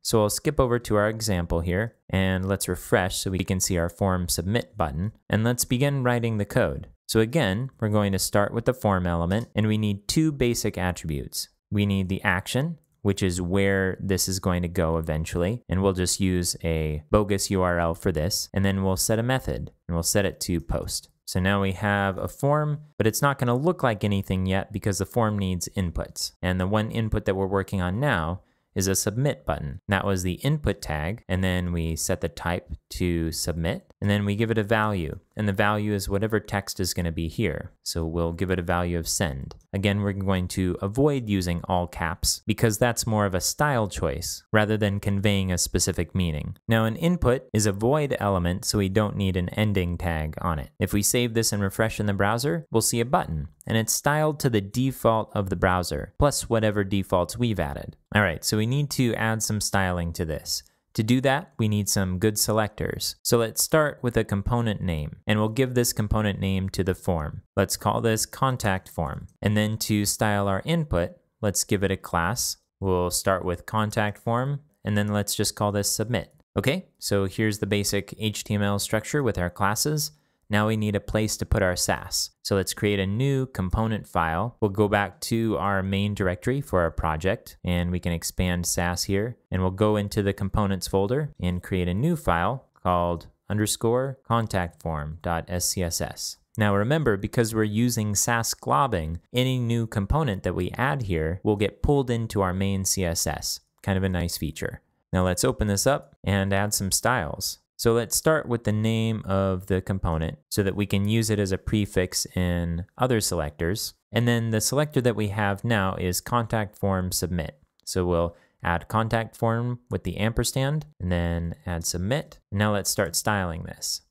So I'll skip over to our example here and let's refresh so we can see our form submit button. And let's begin writing the code. So again, we're going to start with the form element and we need two basic attributes. We need the action, which is where this is going to go eventually. And we'll just use a bogus URL for this. And then we'll set a method and we'll set it to post. So now we have a form, but it's not going to look like anything yet because the form needs inputs. And the one input that we're working on now is a submit button. That was the input tag, and then we set the type to submit, and then we give it a value, and the value is whatever text is going to be here. So we'll give it a value of send. Again, we're going to avoid using all caps because that's more of a style choice rather than conveying a specific meaning. Now an input is a void element, so we don't need an ending tag on it. If we save this and refresh in the browser, we'll see a button, and it's styled to the default of the browser, plus whatever defaults we've added. All right, so we need to add some styling to this. To do that, we need some good selectors. So let's start with a component name, and we'll give this component name to the form. Let's call this contact form. And then to style our input, let's give it a class. We'll start with contact form, and then let's just call this submit. Okay, so here's the basic HTML structure with our classes. Now we need a place to put our Sass. So let's create a new component file. We'll go back to our main directory for our project, and we can expand Sass here. And we'll go into the components folder and create a new file called _contactform.scss. Now remember, because we're using Sass globbing, any new component that we add here will get pulled into our main CSS. Kind of a nice feature. Now let's open this up and add some styles. So let's start with the name of the component so that we can use it as a prefix in other selectors. And then the selector that we have now is contact form submit. So we'll add contact form with the ampersand and then add submit. And now let's start styling this.